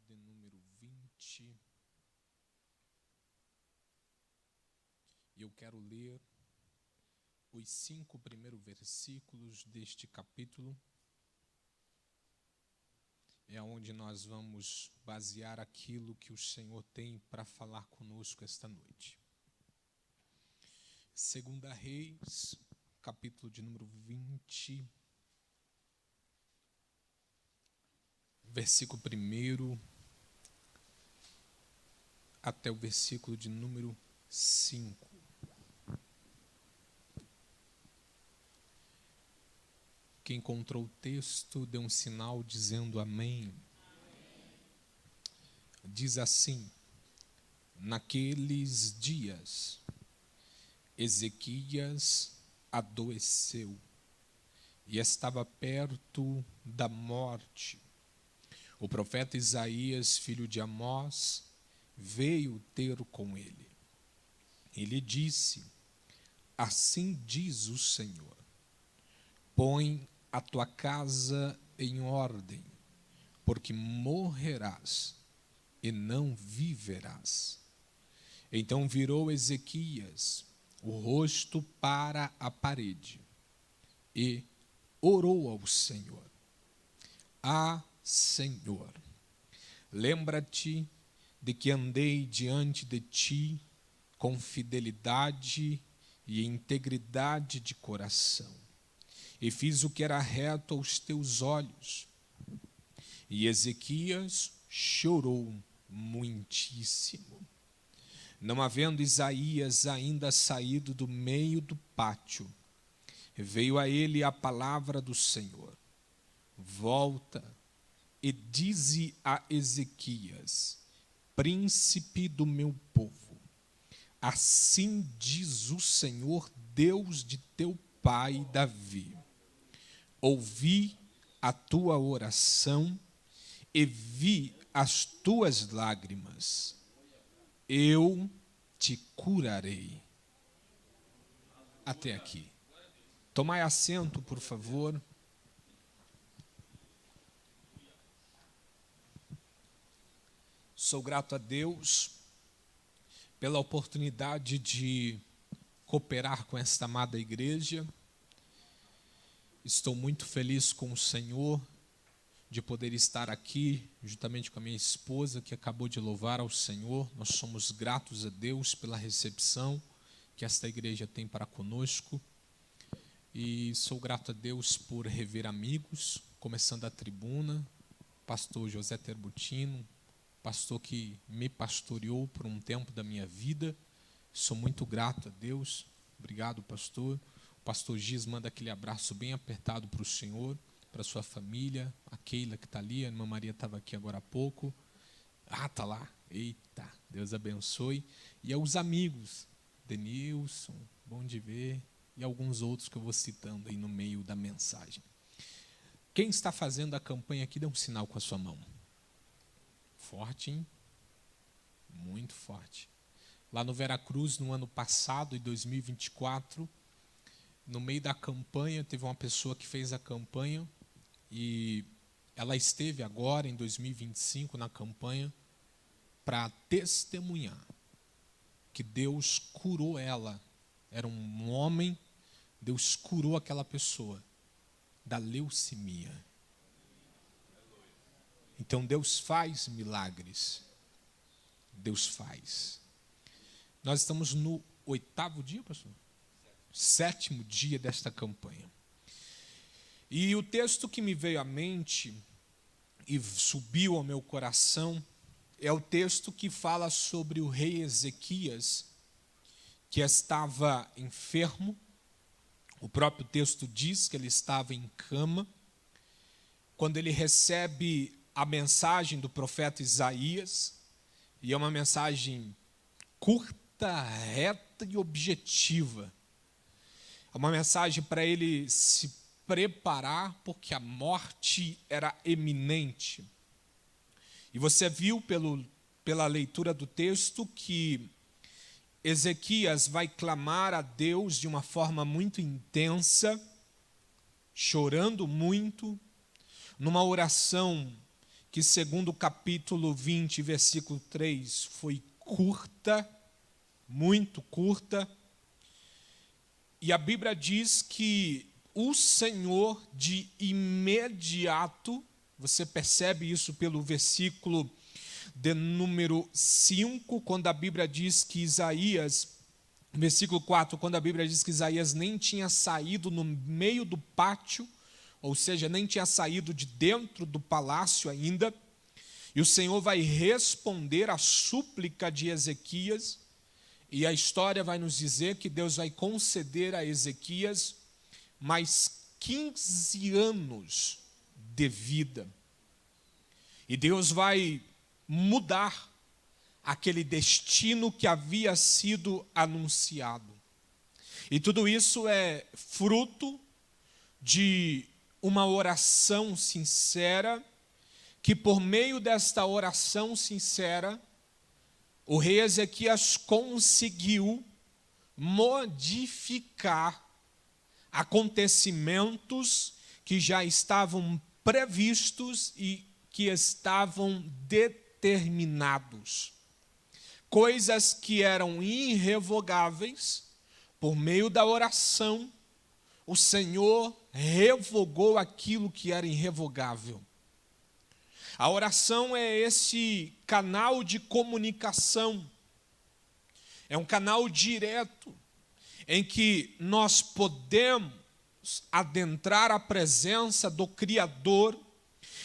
de número 20. E eu quero ler os 5 primeiros versículos deste capítulo. É onde nós vamos basear aquilo que o Senhor tem para falar conosco esta noite. 2 Reis, capítulo de número 20, versículo 1 até o versículo de número 5. Quem encontrou o texto, dê um sinal dizendo amém. Diz assim: naqueles dias, Ezequias adoeceu e estava perto da morte. O profeta Isaías, filho de Amós, veio ter com ele. Ele disse: assim diz o Senhor, põe a tua casa em ordem, porque morrerás e não viverás. Então virou Ezequias o rosto para a parede e orou ao Senhor. Ah, Senhor, lembra-te de que andei diante de ti com fidelidade e integridade de coração, e fiz o que era reto aos teus olhos. E Ezequias chorou muitíssimo. Não havendo Isaías ainda saído do meio do pátio, veio a ele a palavra do Senhor: volta e dize a Ezequias, príncipe do meu povo, assim diz o Senhor, Deus de teu pai Davi: ouvi a tua oração e vi as tuas lágrimas. Eu te curarei. Até aqui. Tomai assento, por favor. Sou grato a Deus pela oportunidade de cooperar com esta amada igreja. Estou muito feliz com o Senhor de poder estar aqui juntamente com a minha esposa, que acabou de louvar ao Senhor. Nós somos gratos a Deus pela recepção que esta igreja tem para conosco. E sou grato a Deus por rever amigos, começando a tribuna, pastor José Terbutino, pastor que me pastoreou por um tempo da minha vida. Sou muito grato a Deus. Obrigado, pastor. O pastor Giz manda aquele abraço bem apertado para o senhor, para a sua família, a Keila que está ali, a irmã Maria estava aqui agora há pouco. Ah, está lá. Eita, Deus abençoe. E aos amigos, Denilson, bom de ver, e alguns outros que eu vou citando aí no meio da mensagem. Quem está fazendo a campanha aqui, dê um sinal com a sua mão. Forte, hein? Muito forte. Lá no Veracruz, no ano passado, em 2024, no meio da campanha, teve uma pessoa que fez a campanha e ela esteve agora, em 2025, na campanha para testemunhar que Deus curou ela. Era um homem, Deus curou aquela pessoa da leucemia. Então Deus faz milagres. Deus faz. Nós estamos no 8º dia, pastor? 7º dia desta campanha. E o texto que me veio à mente e subiu ao meu coração é o texto que fala sobre o rei Ezequias, que estava enfermo. O próprio texto diz que ele estava em cama, quando ele recebe a mensagem do profeta Isaías, e é uma mensagem curta, reta e objetiva. É uma mensagem para ele se preparar, porque a morte era iminente. E você viu pela leitura do texto que Ezequias vai clamar a Deus de uma forma muito intensa, chorando muito, numa oração que segundo o capítulo 20, versículo 3, foi curta, muito curta. E a Bíblia diz que o Senhor de imediato, você percebe isso pelo versículo de número 5, quando a Bíblia diz que Isaías, versículo 4, quando a Bíblia diz que Isaías nem tinha saído no meio do pátio, ou seja, nem tinha saído de dentro do palácio ainda, e o Senhor vai responder à súplica de Ezequias, e a história vai nos dizer que Deus vai conceder a Ezequias mais 15 anos de vida. E Deus vai mudar aquele destino que havia sido anunciado. E tudo isso é fruto de uma oração sincera, que por meio desta oração sincera, o rei Ezequias conseguiu modificar acontecimentos que já estavam previstos e que estavam determinados. Coisas que eram irrevogáveis, por meio da oração, o Senhor revogou aquilo que era irrevogável. A oração é esse canal de comunicação, é um canal direto, em que nós podemos adentrar a presença do Criador,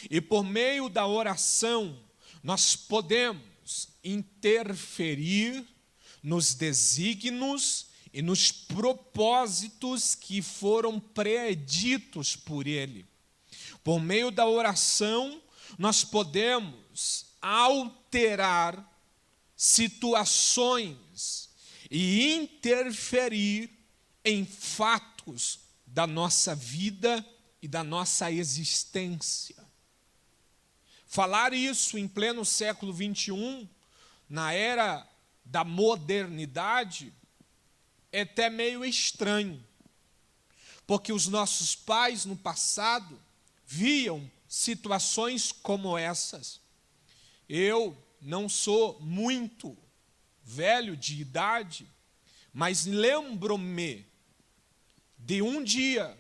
e por meio da oração, nós podemos interferir nos desígnios e nos propósitos que foram preditos por Ele. Por meio da oração, nós podemos alterar situações e interferir em fatos da nossa vida e da nossa existência. Falar isso em pleno século XXI, na era da modernidade, é até meio estranho, porque os nossos pais no passado viam situações como essas. Eu não sou muito velho de idade, mas lembro-me de um dia,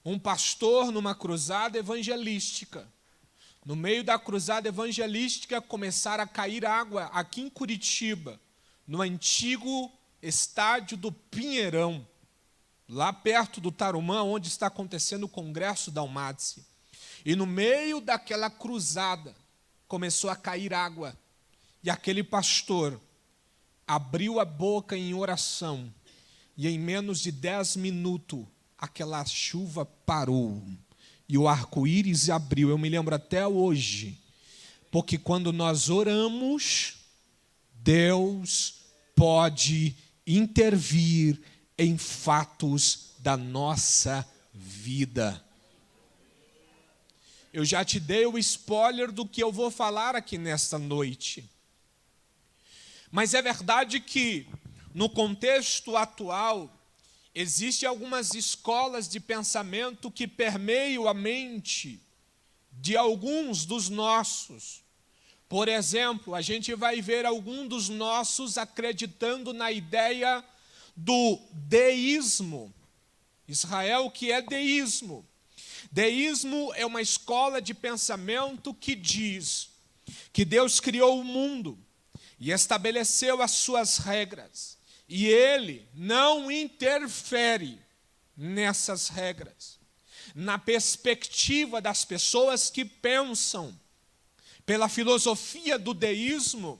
um pastor numa cruzada evangelística. No meio da cruzada evangelística, começaram a cair água aqui em Curitiba, no antigo estádio do Pinheirão, lá perto do Tarumã, onde está acontecendo o congresso da UMADSE. E no meio daquela cruzada, começou a cair água. E aquele pastor abriu a boca em oração. E em menos de 10 minutos, aquela chuva parou. E o arco-íris abriu. Eu me lembro até hoje. Porque quando nós oramos, Deus pode intervir em fatos da nossa vida. Eu já te dei o spoiler do que eu vou falar aqui nesta noite. Mas é verdade que, no contexto atual, existem algumas escolas de pensamento que permeiam a mente de alguns dos nossos. Por exemplo, a gente vai ver algum dos nossos acreditando na ideia do deísmo. Israel, o que é deísmo? Deísmo é uma escola de pensamento que diz que Deus criou o mundo e estabeleceu as suas regras, e Ele não interfere nessas regras. Na perspectiva das pessoas que pensam pela filosofia do deísmo,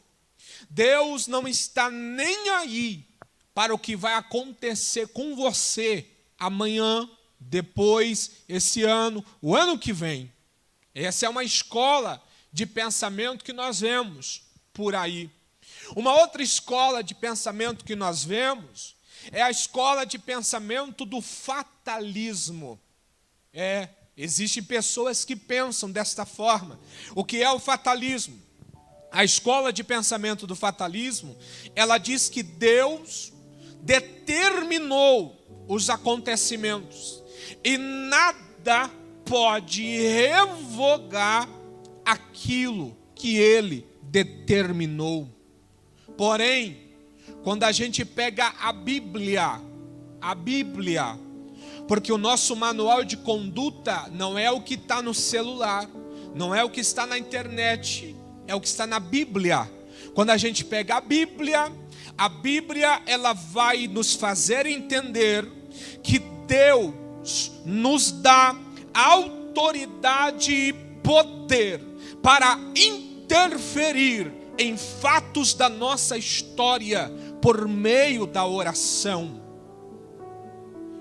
Deus não está nem aí para o que vai acontecer com você amanhã, depois, esse ano, o ano que vem. Essa é uma escola de pensamento que nós vemos por aí. Uma outra escola de pensamento que nós vemos é a escola de pensamento do fatalismo. Existem pessoas que pensam desta forma. O que é o fatalismo? A escola de pensamento do fatalismo, ela diz que Deus determinou os acontecimentos e nada pode revogar aquilo que ele determinou. Porém, quando a gente pega a Bíblia, porque o nosso manual de conduta não é o que está no celular, não é o que está na internet, é o que está na Bíblia. Quando a gente pega a Bíblia ela vai nos fazer entender que Deus nos dá autoridade e poder para interferir em fatos da nossa história por meio da oração.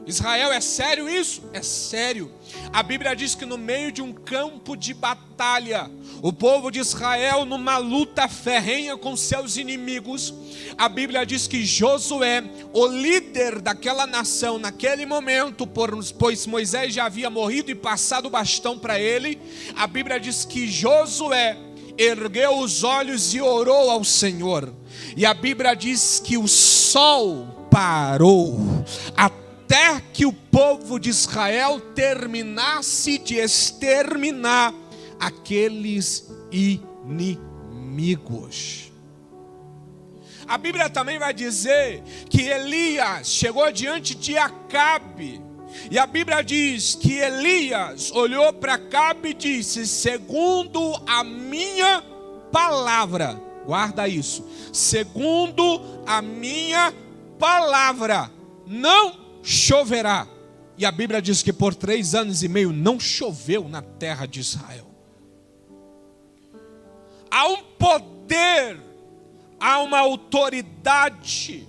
Israel, é sério isso? É sério. A Bíblia diz que no meio de um campo de batalha, o povo de Israel, numa luta ferrenha com seus inimigos, a Bíblia diz que Josué, o líder daquela nação naquele momento, pois Moisés já havia morrido e passado o bastão para ele, a Bíblia diz que Josué ergueu os olhos e orou ao Senhor. E a Bíblia diz que o sol parou até que o povo de Israel terminasse de exterminar aqueles inimigos. A Bíblia também vai dizer que Elias chegou diante de Acabe, e a Bíblia diz que Elias olhou para Acabe e disse: segundo a minha palavra, guarda isso, segundo a minha palavra, não choverá. E a Bíblia diz que por 3 anos e meio não choveu na terra de Israel. Há um poder, há uma autoridade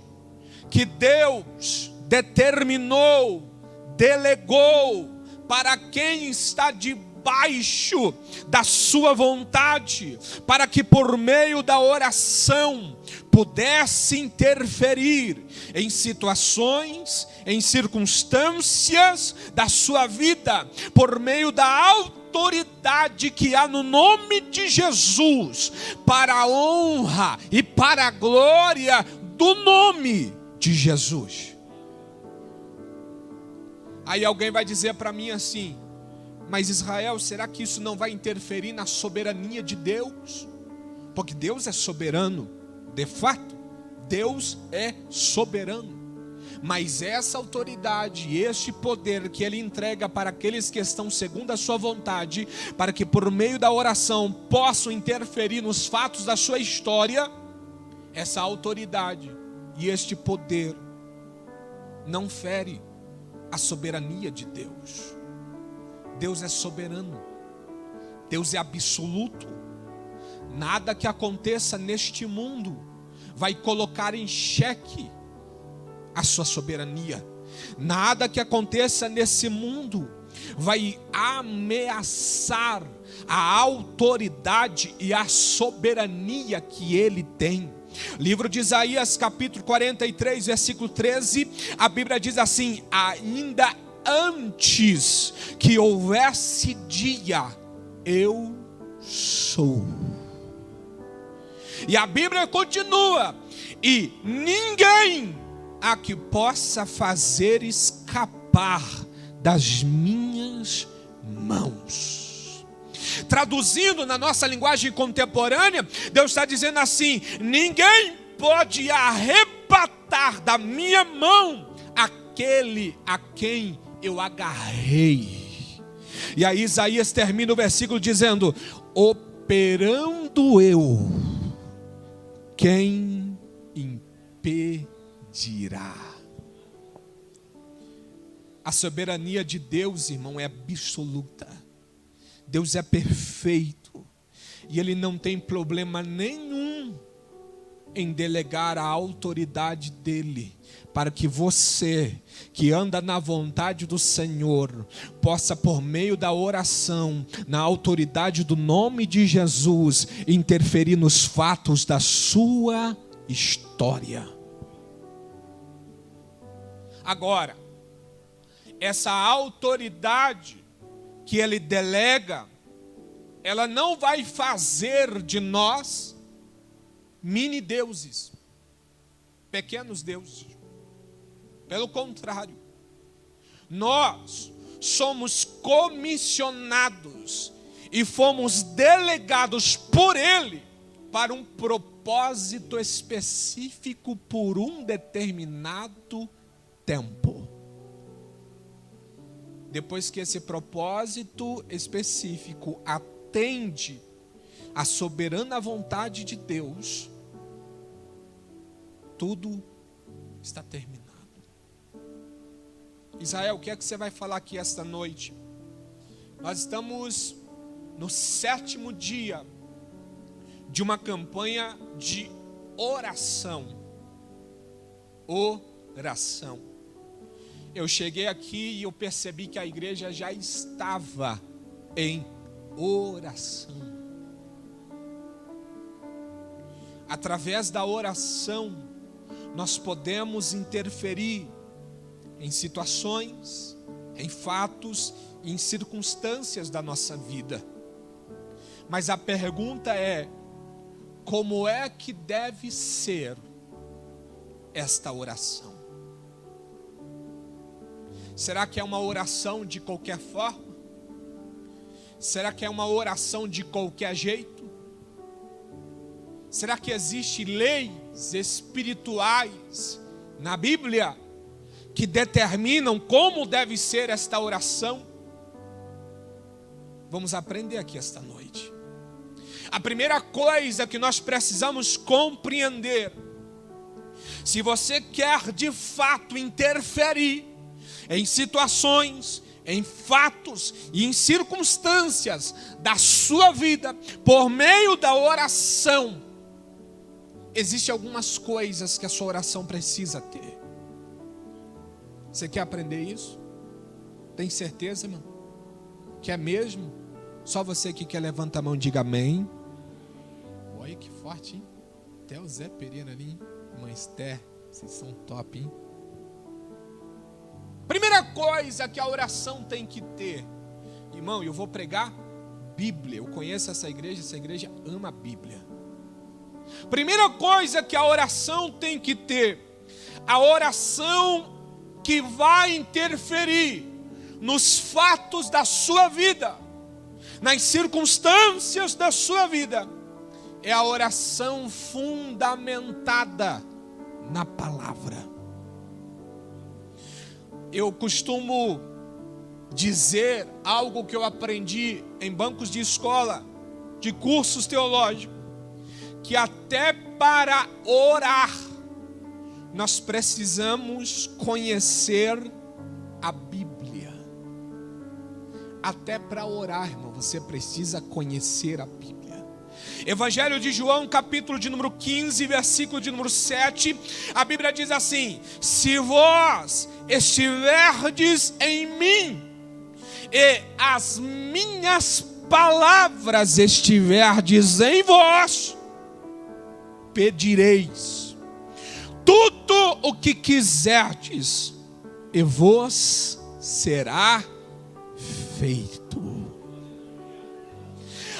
que Deus determinou, delegou para quem está debaixo da sua vontade, para que por meio da oração pudesse interferir em situações, em circunstâncias da sua vida, por meio da autoridade que há no nome de Jesus, para a honra e para a glória do nome de Jesus. Aí alguém vai dizer para mim assim: mas Israel, será que isso não vai interferir na soberania de Deus? Porque Deus é soberano, de fato, Deus é soberano. Mas essa autoridade, este poder que Ele entrega para aqueles que estão segundo a sua vontade, para que por meio da oração possam interferir nos fatos da sua história, essa autoridade e este poder não fere a soberania de Deus. Deus é soberano, Deus é absoluto. Nada que aconteça neste mundo vai colocar em xeque a sua soberania. Nada que aconteça nesse mundo vai ameaçar a autoridade e a soberania que Ele tem. Livro de Isaías, capítulo 43, versículo 13, a Bíblia diz assim: ainda antes que houvesse dia, eu sou. E a Bíblia continua: e ninguém a que possa fazer escapar das minhas mãos. Traduzindo na nossa linguagem contemporânea, Deus está dizendo assim: ninguém pode arrebatar da minha mão aquele a quem eu agarrei. E aí Isaías termina o versículo dizendo: operando eu, quem impedirá? A soberania de Deus, irmão, é absoluta. Deus é perfeito e Ele não tem problema nenhum em delegar a autoridade dEle, para que você, que anda na vontade do Senhor, possa por meio da oração, na autoridade do nome de Jesus, interferir nos fatos da sua história. Agora, essa autoridade que Ele delega, ela não vai fazer de nós mini deuses, pequenos deuses. Pelo contrário, nós somos comissionados e fomos delegados por Ele para um propósito específico por um determinado tempo. Depois que esse propósito específico atende à soberana vontade de Deus, tudo está terminado. Israel, o que é que você vai falar aqui esta noite? Nós estamos no 7º dia de uma campanha de oração. Oração. Eu cheguei aqui e eu percebi que a igreja já estava em oração. Através da oração, nós podemos interferir em situações, em fatos, em circunstâncias da nossa vida. Mas a pergunta é: como é que deve ser esta oração? Será que é uma oração de qualquer forma? Será que é uma oração de qualquer jeito? Será que existem leis espirituais na Bíblia que determinam como deve ser esta oração? Vamos aprender aqui esta noite. A primeira coisa que nós precisamos compreender: se você quer de fato interferir em situações, em fatos e em circunstâncias da sua vida por meio da oração, existem algumas coisas que a sua oração precisa ter. Você quer aprender isso? Tem certeza, irmão? Quer mesmo? Só você que quer, levanta a mão e diga amém. Olha que forte, hein? Até o Zé Pereira ali, hein? Irmã Esther, vocês são top, hein? Primeira coisa que a oração tem que ter. Irmão, eu vou pregar Bíblia. Eu conheço essa igreja ama a Bíblia. Primeira coisa que a oração tem que ter: a oração que vai interferir nos fatos da sua vida, nas circunstâncias da sua vida, é a oração fundamentada na palavra. Eu costumo dizer algo que eu aprendi em bancos de escola, de cursos teológicos, que até para orar nós precisamos conhecer a Bíblia. Até para orar, irmão, você precisa conhecer a Bíblia. Evangelho de João, capítulo de número 15, versículo de número 7, a Bíblia diz assim: se vós estiverdes em mim e as minhas palavras estiverdes em vós, pedireis tudo o que quiserdes e vos será feito.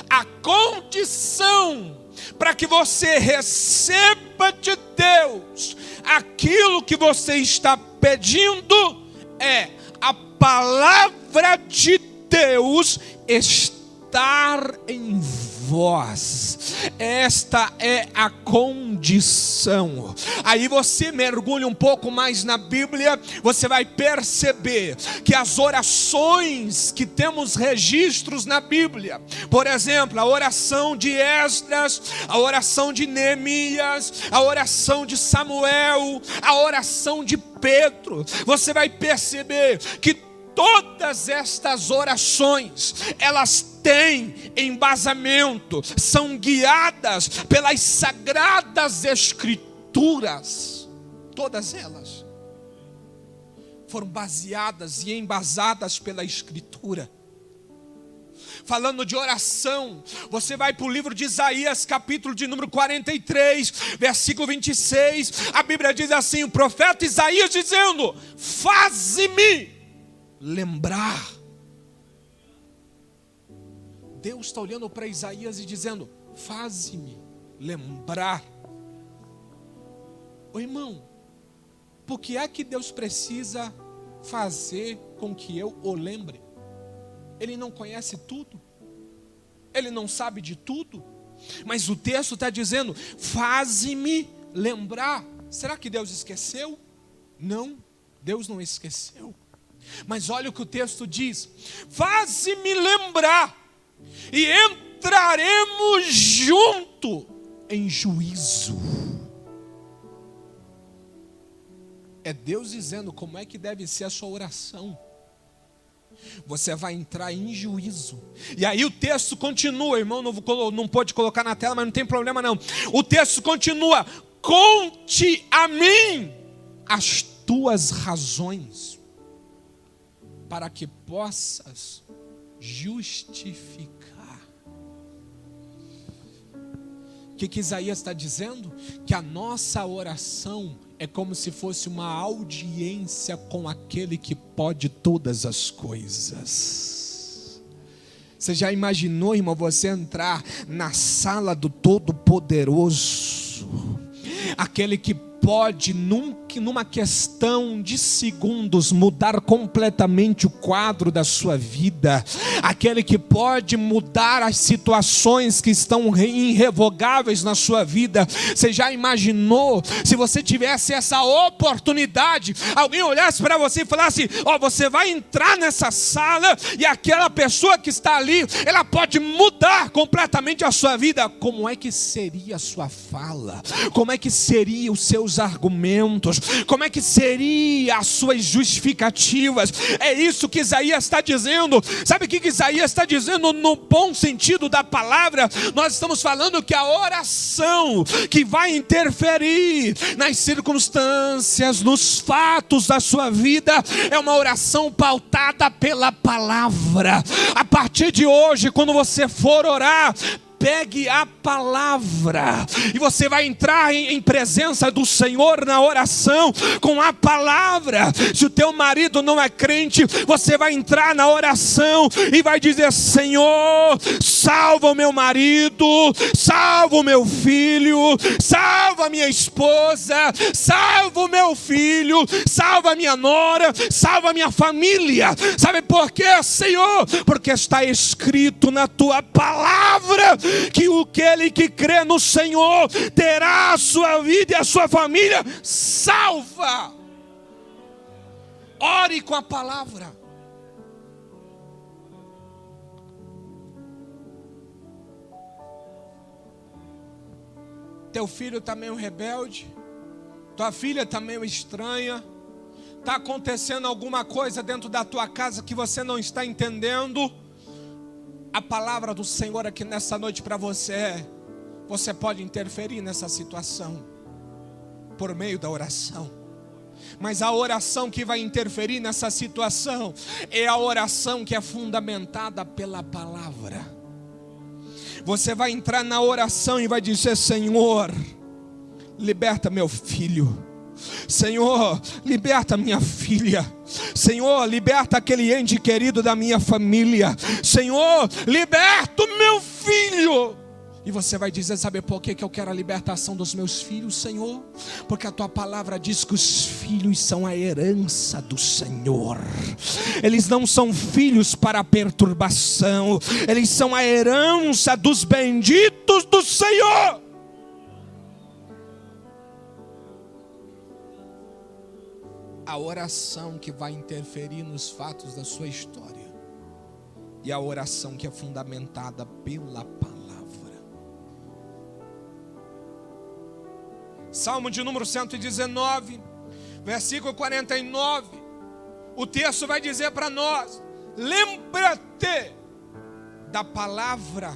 A condição para que você receba de Deus aquilo que você está pedindo é a palavra de Deus estar em vós. Esta é a condição. Aí você mergulha um pouco mais na Bíblia, você vai perceber que as orações que temos registros na Bíblia, por exemplo, a oração de Esdras, a oração de Neemias, a oração de Samuel, a oração de Pedro, você vai perceber que todas estas orações, elas têm embasamento, são guiadas pelas sagradas escrituras. Todas elas foram baseadas e embasadas pela escritura. Falando de oração, você vai para o livro de Isaías, capítulo de número 43, versículo 26, a Bíblia diz assim, o profeta Isaías dizendo: faze-me lembrar. Deus está olhando para Isaías e dizendo: faze-me lembrar. Ô irmão, por que é que Deus precisa fazer com que eu o lembre? Ele não conhece tudo? Ele não sabe de tudo. Mas o texto está dizendo: faze-me lembrar. Será que Deus esqueceu? Não, Deus não esqueceu. Mas olha o que o texto diz: faze-me lembrar, e entraremos junto em juízo. É Deus dizendo como é que deve ser a sua oração. Você vai entrar em juízo. E aí o texto continua, irmão, não pode colocar na tela, mas não tem problema não. O texto continua: conte a mim as tuas razões, para que possas justificar. O que Isaías está dizendo? Que a nossa oração é como se fosse uma audiência com aquele que pode todas as coisas. Você já imaginou, irmão, você entrar na sala do Todo-Poderoso? Aquele que pode, numa questão de segundos, mudar completamente o quadro da sua vida. Aquele que pode mudar as situações que estão irrevogáveis na sua vida. Você já imaginou se você tivesse essa oportunidade? Alguém olhasse para você e falasse: ó, você vai entrar nessa sala e aquela pessoa que está ali, ela pode mudar completamente a sua vida. Como é que seria a sua fala? Como é que seriam os seus argumentos? Como é que seria as suas justificativas? É isso que Isaías está dizendo. Sabe o que Isaías está dizendo no bom sentido da palavra? Nós estamos falando que a oração que vai interferir nas circunstâncias, nos fatos da sua vida, é uma oração pautada pela palavra. A partir de hoje, quando você for orar, pegue a palavra, e você vai entrar em presença do Senhor na oração com a palavra. Se o teu marido não é crente, você vai entrar na oração e vai dizer: Senhor, salva o meu marido, salva o meu filho, salva a minha esposa, salva o meu filho, salva a minha nora, salva a minha família. Sabe por quê, Senhor? Porque está escrito na tua palavra que aquele que crê no Senhor terá a sua vida e a sua família salva. Ore com a palavra. Teu filho está meio rebelde, tua filha está meio estranha, está acontecendo alguma coisa dentro da tua casa que você não está entendendo. A palavra do Senhor aqui nessa noite para você é: você pode interferir nessa situação por meio da oração. Mas a oração que vai interferir nessa situação é a oração que é fundamentada pela palavra. Você vai entrar na oração e vai dizer: Senhor, liberta meu filho. Senhor, liberta minha filha. Senhor, liberta aquele ente querido da minha família. Senhor, liberta o meu filho. E você vai dizer: sabe por que eu quero a libertação dos meus filhos, Senhor? Porque a tua palavra diz que os filhos são a herança do Senhor. Eles não são filhos para perturbação, eles são a herança dos benditos do Senhor. A oração que vai interferir nos fatos da sua história, e a oração que é fundamentada pela palavra. Salmo de número 119, versículo 49. O texto vai dizer para nós: lembra-te da palavra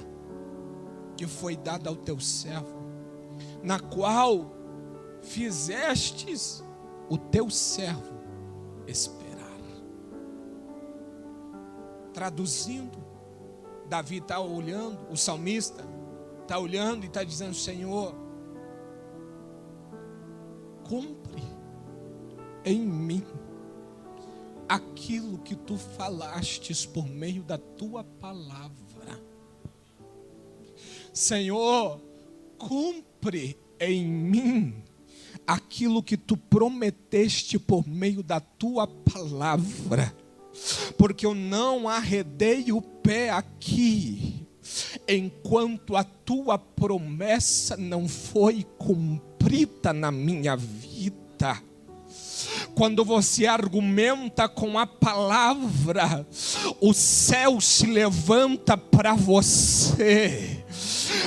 que foi dada ao teu servo, na qual fizestes o teu servo esperar. Traduzindo, Davi está olhando, o salmista está olhando e está dizendo: Senhor, cumpre em mim aquilo que tu falastes por meio da tua palavra. Senhor, cumpre em mim aquilo que tu prometeste por meio da tua palavra, porque eu não arredei o pé aqui enquanto a tua promessa não foi cumprida na minha vida. Quando você argumenta com a palavra, o céu se levanta para você.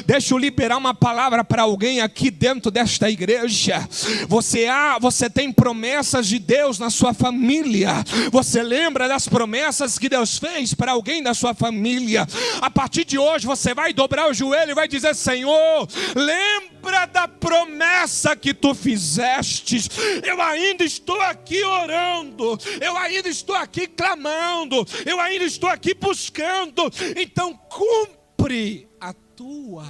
Deixa eu liberar uma palavra para alguém aqui dentro desta igreja. Você tem promessas de Deus na sua família. Você lembra das promessas que Deus fez para alguém da sua família. A partir de hoje você vai dobrar o joelho e vai dizer: Senhor, lembra da promessa que tu fizestes. Eu ainda estou aqui orando, eu ainda estou aqui clamando, eu ainda estou aqui buscando. Então cumpre a tua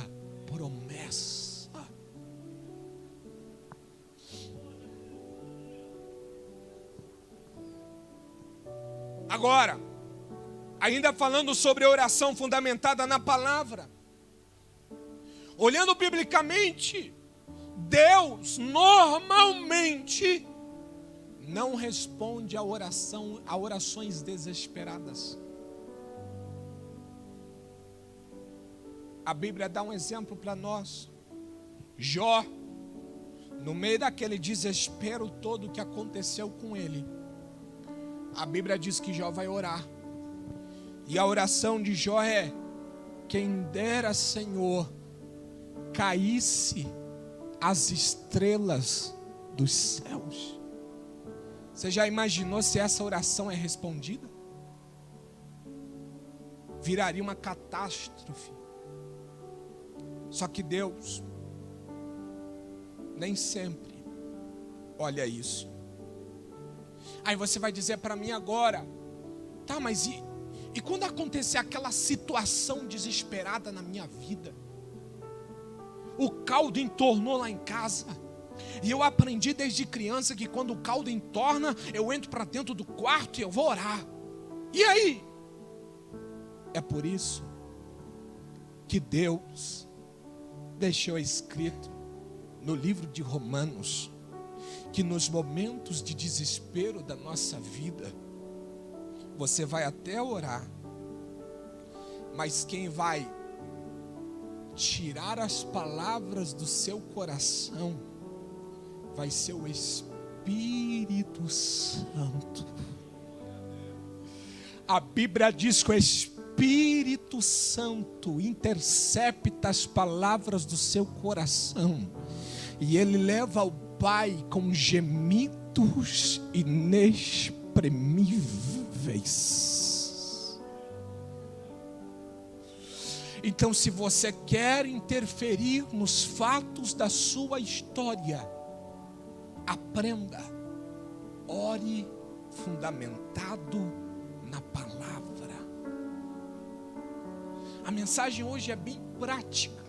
promessa. Agora, ainda falando sobre a oração fundamentada na palavra, olhando biblicamente, Deus normalmente não responde a orações desesperadas. A Bíblia dá um exemplo para nós. Jó, no meio daquele desespero todo que aconteceu com ele, a Bíblia diz que Jó vai orar. E a oração de Jó é: quem dera, Senhor, caísse as estrelas dos céus. Você já imaginou se essa oração é respondida? Viraria uma catástrofe. Só que Deus nem sempre olha isso. Aí você vai dizer para mim agora: tá, mas e quando acontecer aquela situação desesperada na minha vida? O caldo entornou lá em casa, e eu aprendi desde criança que quando o caldo entorna, eu entro para dentro do quarto e eu vou orar. E aí? É por isso que Deus deixou escrito no livro de Romanos que nos momentos de desespero da nossa vida, você vai até orar, mas quem vai tirar as palavras do seu coração vai ser o Espírito Santo. A Bíblia diz que o Espírito Santo intercepta as palavras do seu coração e ele leva ao Pai com gemidos inexprimíveis. Então, se você quer interferir nos fatos da sua história, aprenda, ore fundamentado na palavra. A mensagem hoje é bem prática,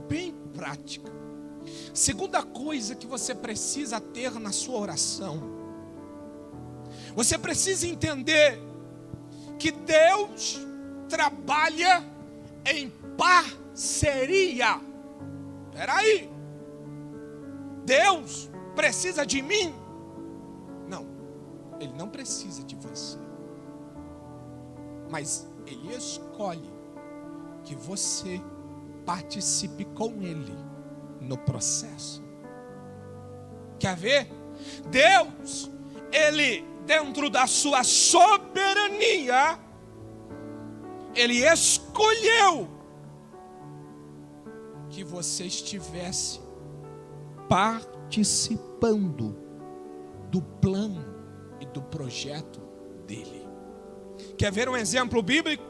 bem prática. Segunda coisa que você precisa ter na sua oração, você precisa entender que Deus trabalha em parceria. Espera aí, Deus precisa de mim? Não, Ele não precisa de você, mas Ele escolhe que você participe com Ele no processo. Quer ver? Deus, Ele, dentro da sua soberania, Ele escolheu que você estivesse participando do plano e do projeto dele. Quer ver um exemplo bíblico?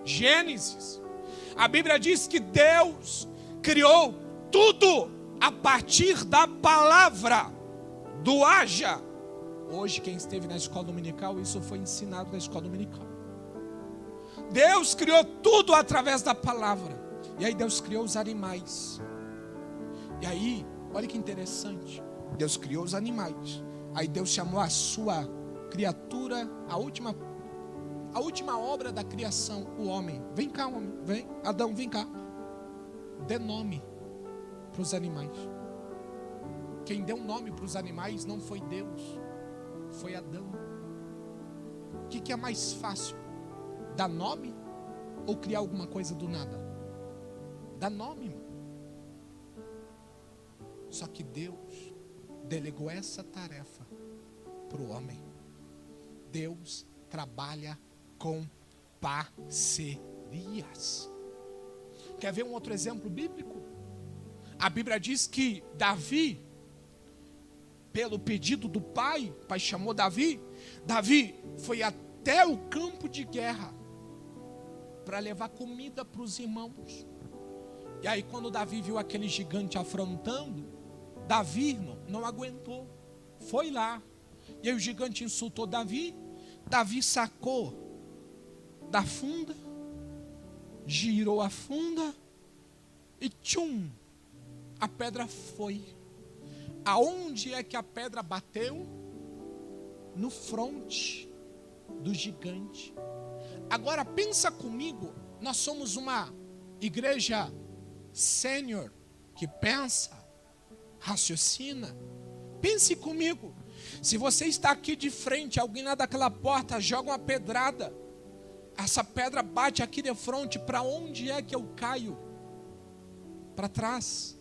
Gênesis. A Bíblia diz que Deus criou tudo a partir da palavra do haja. Hoje, quem esteve na escola dominical, isso foi ensinado na escola dominical. Deus criou tudo através da palavra. E aí Deus criou os animais. E aí, olha que interessante, Deus criou os animais. Aí Deus chamou a sua criatura, a última obra da criação, o homem. Vem cá, homem, vem, Adão, vem cá. Dê nome para os animais. Quem deu nome para os animais não foi Deus, foi Adão. O que é mais fácil? Dar nome ou criar alguma coisa do nada? Dá nome, irmão. Só que Deus delegou essa tarefa para o homem. Deus trabalha com parcerias. Quer ver um outro exemplo bíblico? A Bíblia diz que Davi, pelo pedido do pai, o pai chamou Davi foi até o campo de guerra para levar comida para os irmãos. E aí quando Davi viu aquele gigante afrontando, Davi não aguentou, foi lá. E aí o gigante insultou Davi, Davi sacou da funda, girou a funda e tchum, a pedra foi. Aonde é que a pedra bateu? No fronte do gigante. Agora pensa comigo, nós somos uma igreja sênior que pensa, raciocina. Pense comigo, se você está aqui de frente, alguém lá daquela porta joga uma pedrada, essa pedra bate aqui de frente, para onde é que eu caio? Para trás.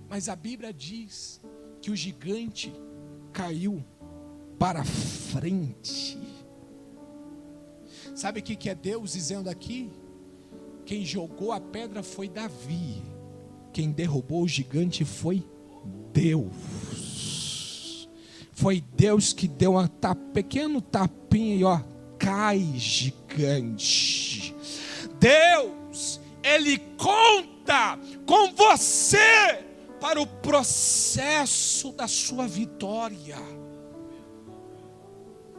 Mas a Bíblia diz que o gigante caiu para frente. Sabe o que é Deus dizendo aqui? Quem jogou a pedra foi Davi. Quem derrubou o gigante foi Deus. Foi Deus que deu um pequeno tapinha e cai gigante. Deus, Ele conta com você para o processo da sua vitória.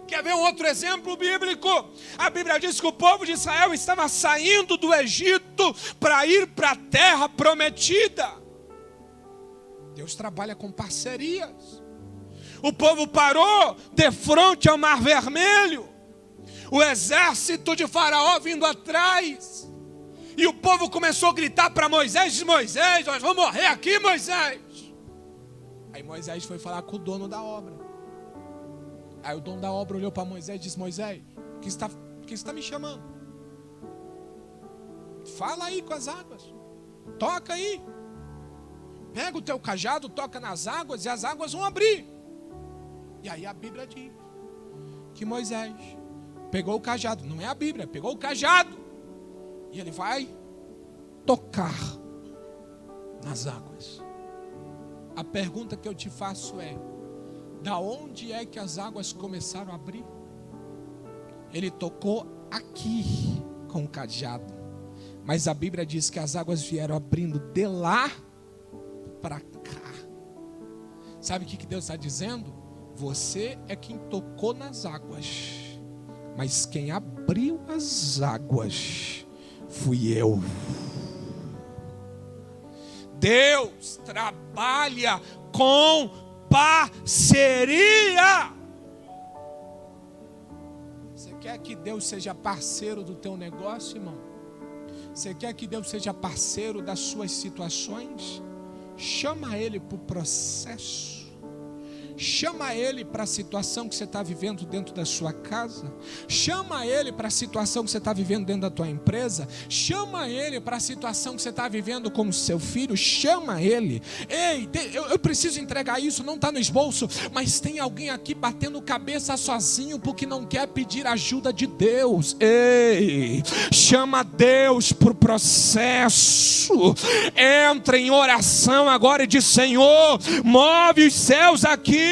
Quer ver um outro exemplo bíblico? A Bíblia diz que o povo de Israel estava saindo do Egito para ir para a terra prometida. Deus trabalha com parcerias. O povo parou de frente ao Mar Vermelho. O exército de Faraó vindo atrás. E o povo começou a gritar para Moisés: Moisés, nós vamos morrer aqui, Moisés. Aí Moisés foi falar com o dono da obra. Aí o dono da obra olhou para Moisés e disse: Moisés, que está me chamando? Fala aí com as águas. Toca aí. Pega o teu cajado, toca nas águas e as águas vão abrir. E aí a Bíblia diz que Moisés pegou o cajado. Não é a Bíblia, pegou o cajado. E ele vai tocar nas águas. A pergunta que eu te faço é: da onde é que as águas começaram a abrir? Ele tocou aqui com o cajado. Mas a Bíblia diz que as águas vieram abrindo de lá para cá. Sabe o que Deus está dizendo? Você é quem tocou nas águas, mas quem abriu as águas fui eu. Deus trabalha com parceria. Você quer que Deus seja parceiro do teu negócio, irmão? Você quer que Deus seja parceiro das suas situações? Chama Ele para o processo. Chama Ele para a situação que você está vivendo dentro da sua casa. Chama Ele para a situação que você está vivendo dentro da tua empresa. Chama Ele para a situação que você está vivendo com o seu filho. Chama Ele. Ei, eu preciso entregar isso, não está no esboço, mas tem alguém aqui batendo cabeça sozinho porque não quer pedir ajuda de Deus. Ei, chama Deus para o processo. Entra em oração agora e diz: Senhor, move os céus aqui,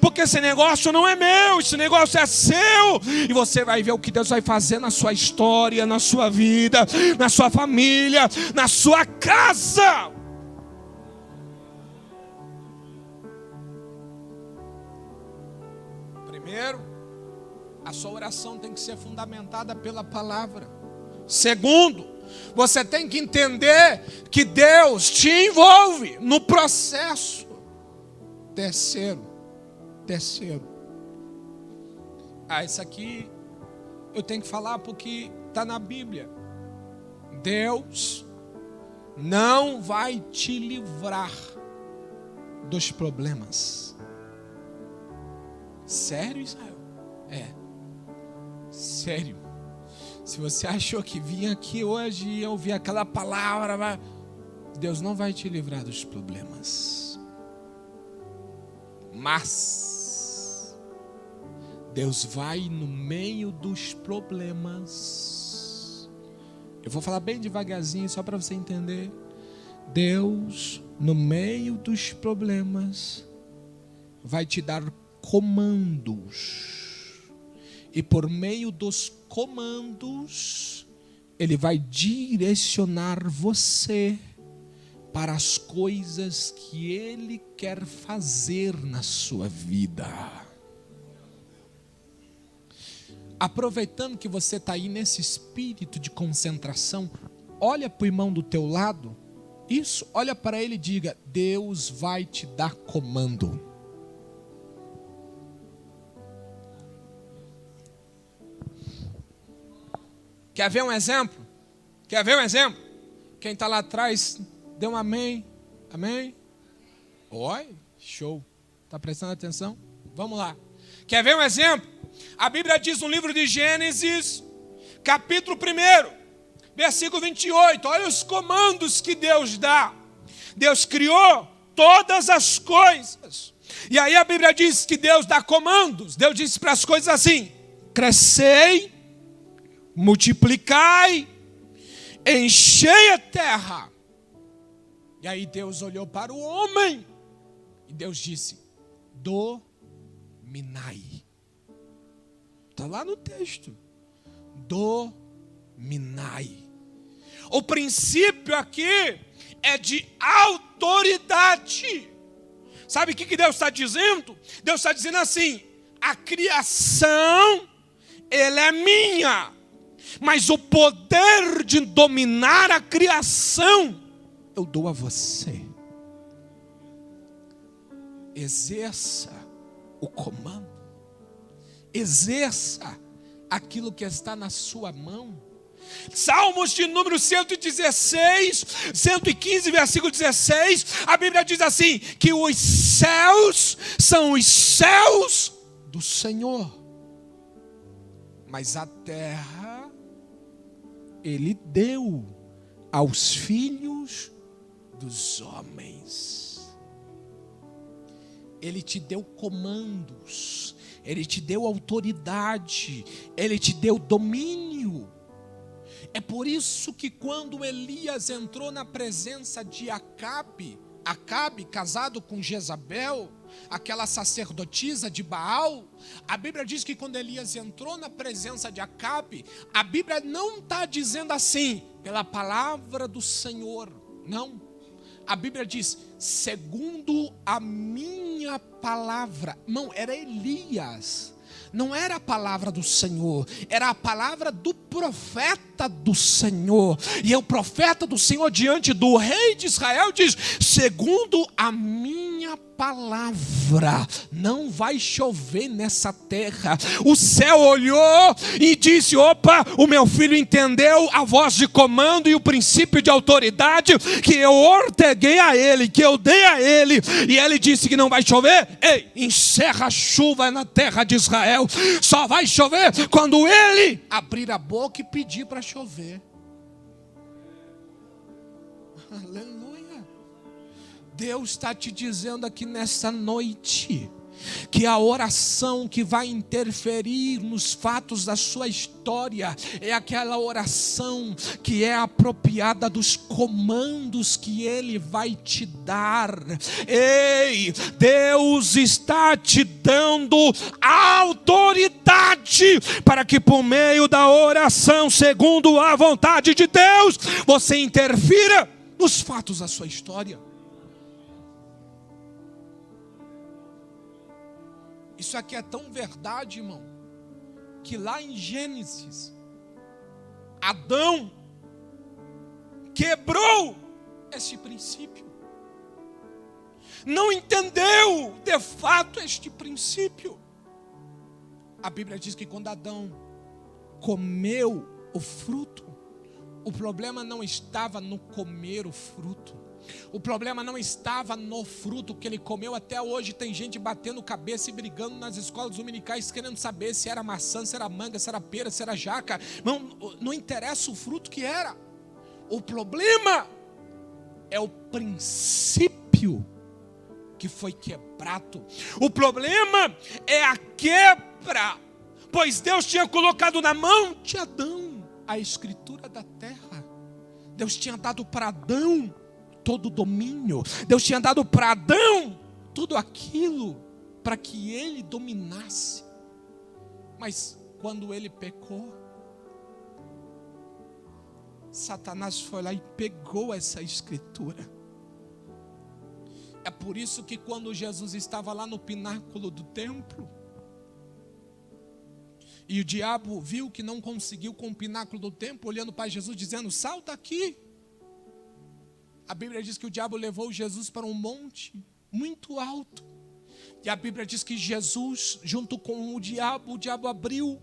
porque esse negócio não é meu, esse negócio é seu. E você vai ver o que Deus vai fazer na sua história, na sua vida, na sua família, na sua casa. Primeiro, a sua oração tem que ser fundamentada pela palavra. Segundo, você tem que entender que Deus te envolve no processo. Terceiro. Isso aqui eu tenho que falar porque está na Bíblia. Deus não vai te livrar dos problemas. Sério, Israel? É. Sério. Se você achou que vinha aqui hoje e ouvir aquela palavra, Deus não vai te livrar dos problemas. Mas Deus vai no meio dos problemas. Eu vou falar bem devagarzinho só para você entender. Deus, no meio dos problemas, vai te dar comandos. E por meio dos comandos, Ele vai direcionar você para as coisas que Ele quer fazer na sua vida. Aproveitando que você está aí nesse espírito de concentração, olha para o irmão do teu lado, isso, olha para ele e diga: Deus vai te dar comando. Quer ver um exemplo? Quer ver um exemplo? Quem está lá atrás, dê um amém. Amém? Oi, show. Está prestando atenção? Vamos lá. Quer ver um exemplo? A Bíblia diz no livro de Gênesis, capítulo 1, versículo 28. Olha os comandos que Deus dá. Deus criou todas as coisas. E aí a Bíblia diz que Deus dá comandos. Deus disse para as coisas assim: crescei, multiplicai, enchei a terra. E aí Deus olhou para o homem e Deus disse: dominai. Está lá no texto. Dominai. O princípio aqui é de autoridade. Sabe o que Deus está dizendo? Deus está dizendo assim: a criação, ela é minha, mas o poder de dominar a criação eu dou a você. Exerça o comando. Exerça aquilo que está na sua mão. Salmos de número 116, 115, versículo 16, a Bíblia diz assim, que os céus são os céus do Senhor, mas a terra Ele deu aos filhos dos homens. Ele te deu comandos, Ele te deu autoridade, Ele te deu domínio. É por isso que quando Elias entrou na presença de Acabe, casado com Jezabel, aquela sacerdotisa de Baal, a Bíblia diz que quando Elias entrou na presença de Acabe, a Bíblia não está dizendo assim, pela palavra do Senhor, não. A Bíblia diz, segundo a minha palavra. Não, era Elias. Não era a palavra do Senhor, era a palavra do profeta do Senhor. E o profeta do Senhor diante do rei de Israel diz, segundo a minha palavra, não vai chover nessa terra. O céu olhou e disse, opa, o meu filho entendeu a voz de comando e o princípio de autoridade que eu ordeguei a ele, que eu dei a ele. E ele disse que não vai chover. Ei, encerra a chuva na terra de Israel. Só vai chover quando ele abrir a boca e pedir para chover. Aleluia. Deus está te dizendo aqui nessa noite que a oração que vai interferir nos fatos da sua história é aquela oração que é apropriada dos comandos que Ele vai te dar. Ei, Deus está te dando autoridade para que por meio da oração, segundo a vontade de Deus, você interfira nos fatos da sua história. Isso aqui é tão verdade, irmão, que lá em Gênesis, Adão quebrou esse princípio. Não entendeu de fato este princípio. A Bíblia diz que quando Adão comeu o fruto, o problema não estava no comer o fruto. O problema não estava no fruto que ele comeu. Até hoje tem gente batendo cabeça e brigando nas escolas dominicais, querendo saber se era maçã, se era manga, se era pera, se era jaca. Não interessa o fruto que era. O problema é o princípio que foi quebrado. O problema é a quebra, pois Deus tinha colocado na mão de Adão a escritura da terra. Deus tinha dado para Adão todo o domínio. Deus tinha dado para Adão tudo aquilo para que ele dominasse. Mas quando ele pecou, Satanás foi lá e pegou essa escritura. É por isso que quando Jesus estava lá no pináculo do templo, e o diabo viu que não conseguiu com o pináculo do templo, olhando para Jesus, dizendo: salta aqui. A Bíblia diz que o diabo levou Jesus para um monte muito alto. E a Bíblia diz que Jesus, junto com o diabo abriu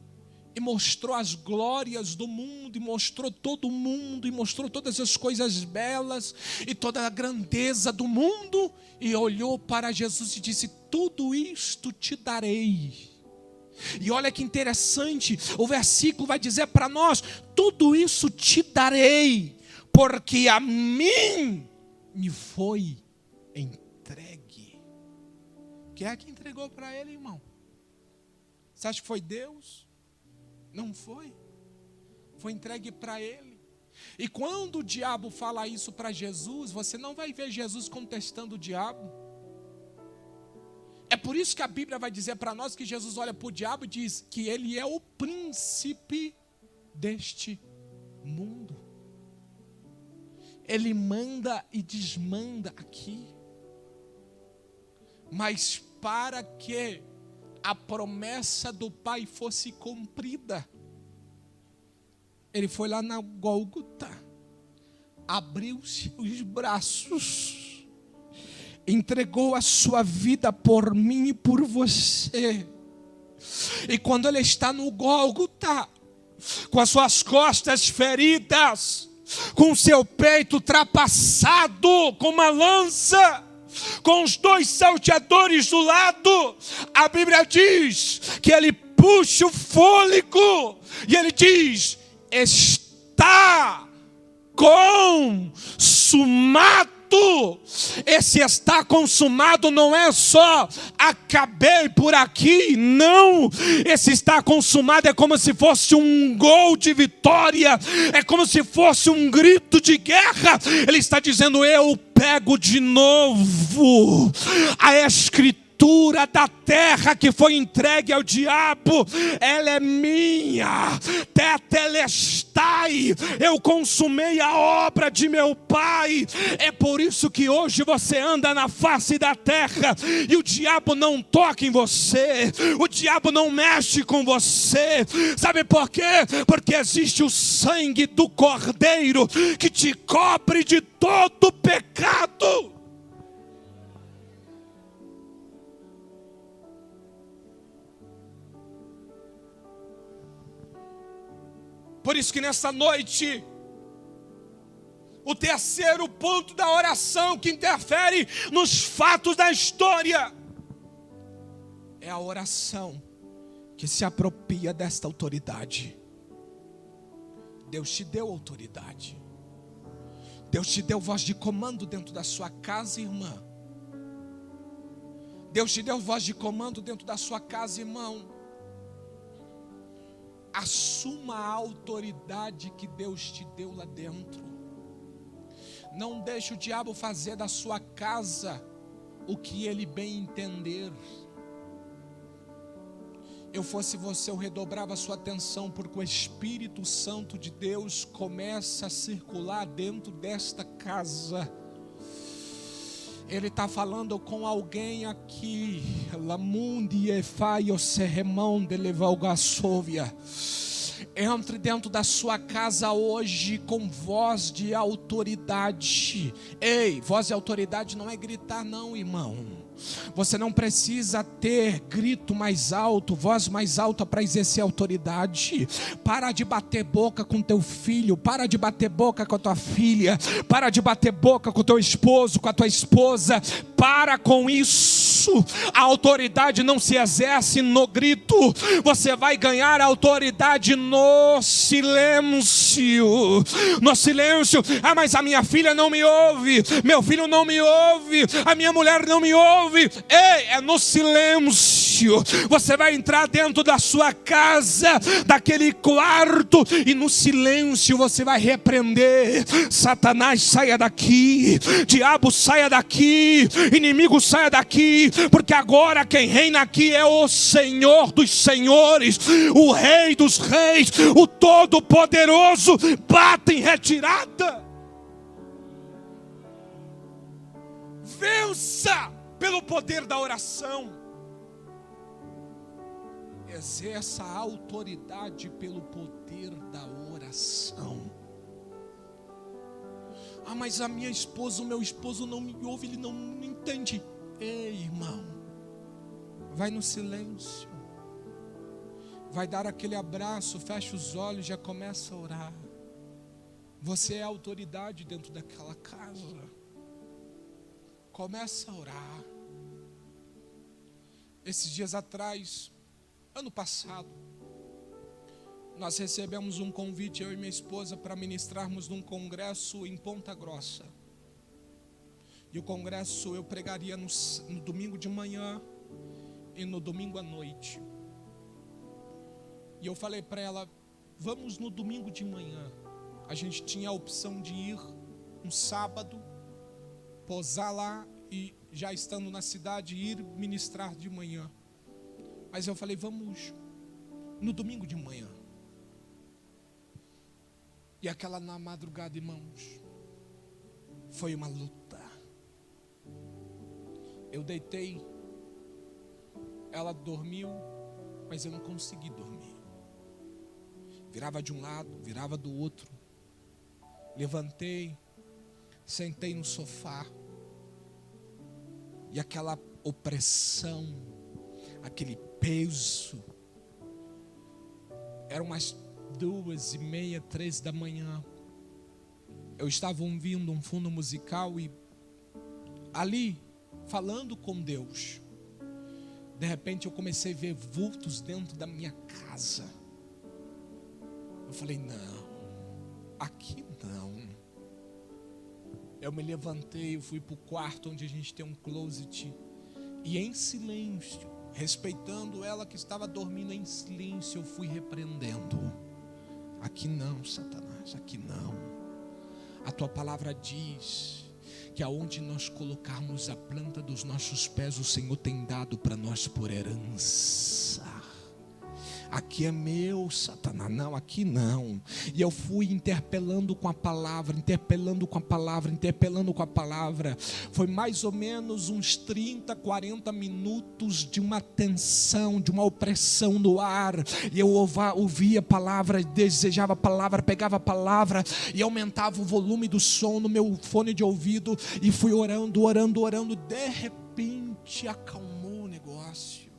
e mostrou as glórias do mundo, e mostrou todo o mundo, e mostrou todas as coisas belas, e toda a grandeza do mundo, e olhou para Jesus e disse: tudo isto te darei. E olha que interessante, o versículo vai dizer para nós: tudo isso te darei, porque a mim me foi entregue. Quem é que entregou para ele, irmão? Você acha que foi Deus? Não foi. Foi entregue para ele. E quando o diabo fala isso para Jesus, você não vai ver Jesus contestando o diabo. É por isso que a Bíblia vai dizer para nós que Jesus olha para o diabo e diz que ele é o príncipe deste mundo. Ele manda e desmanda aqui. Mas para que a promessa do Pai fosse cumprida, ele foi lá na Gólgota, abriu seus braços, entregou a sua vida por mim e por você. E quando ele está no Gólgota, com as suas costas feridas, com o seu peito ultrapassado com uma lança, com os 2 salteadores do lado, a Bíblia diz que ele puxa o fôlego e ele diz: está consumado. Esse está consumado não é só acabei por aqui, não. Esse está consumado é como se fosse um gol de vitória, é como se fosse um grito de guerra. Ele está dizendo: eu pego de novo a escritura da terra que foi entregue ao diabo, ela é minha. Tetelestai, eu consumei a obra de meu Pai. É por isso que hoje você anda na face da terra e o diabo não toca em você, o diabo não mexe com você. Sabe por quê? Porque existe o sangue do Cordeiro que te cobre de todo pecado. Por isso que nessa noite, o terceiro ponto da oração que interfere nos fatos da história é a oração que se apropria desta autoridade. Deus te deu autoridade. Deus te deu voz de comando dentro da sua casa, irmã. Deus te deu voz de comando dentro da sua casa, irmão. Assuma a autoridade que Deus te deu lá dentro. Não deixe o diabo fazer da sua casa o que ele bem entender. Eu fosse você, eu redobrava a sua atenção, porque o Espírito Santo de Deus começa a circular dentro desta casa. Ele está falando com alguém aqui. Entre dentro da sua casa hoje com voz de autoridade. Ei, voz de autoridade não é gritar não, irmão. Você não precisa ter grito mais alto, voz mais alta para exercer autoridade. Para de bater boca com teu filho, para de bater boca com a tua filha, para de bater boca com o teu esposo, com a tua esposa. Para com isso. A autoridade não se exerce no grito. Você vai ganhar a autoridade no silêncio. No silêncio. Ah, mas a minha filha não me ouve, meu filho não me ouve, a minha mulher não me ouve. Ei, é no silêncio. Você vai entrar dentro da sua casa, daquele quarto, e no silêncio você vai repreender. Satanás, saia daqui. Diabo, saia daqui. Inimigo, saia daqui. Porque agora quem reina aqui é o Senhor dos senhores, o Rei dos reis, o Todo-Poderoso. Bata em retirada. Vença pelo poder da oração. Exerça a autoridade pelo poder da oração. Ah, mas a minha esposa, o meu esposo não me ouve, ele não me entende. Ei, irmão, vai no silêncio. Vai dar aquele abraço, fecha os olhos, já começa a orar. Você é a autoridade dentro daquela casa. Começa a orar. Esses dias atrás, ano passado, nós recebemos um convite, eu e minha esposa, para ministrarmos num congresso em Ponta Grossa. E o congresso eu pregaria no domingo de manhã e no domingo à noite. E eu falei para ela, vamos no domingo de manhã. A gente tinha a opção de ir um sábado, posar lá e já estando na cidade, ir ministrar de manhã. Mas eu falei, vamos no domingo de manhã. E aquela na madrugada, irmãos, foi uma luta. Eu deitei, ela dormiu, mas eu não consegui dormir. Virava de um lado, virava do outro. Levantei, sentei no sofá. E aquela opressão, aquele peso. Eram umas 2:30, 3 da manhã. Eu estava ouvindo um fundo musical e ali, falando com Deus, de repente eu comecei a ver vultos dentro da minha casa. Eu falei, não, aqui não. Eu me levantei, eu fui para o quarto onde a gente tem um closet. E em silêncio, respeitando ela que estava dormindo em silêncio, eu fui repreendendo. Aqui não, Satanás, aqui não. A tua palavra diz que aonde nós colocarmos a planta dos nossos pés, o Senhor tem dado para nós por herança. Aqui é meu, Satanás, não, aqui não. E eu fui interpelando com a palavra, interpelando com a palavra, interpelando com a palavra. Foi mais ou menos uns 30, 40 minutos de uma tensão, de uma opressão no ar. E eu ouvia a palavra, desejava a palavra, pegava a palavra e aumentava o volume do som no meu fone de ouvido. E fui orando, orando, orando. De repente acalmou o negócio.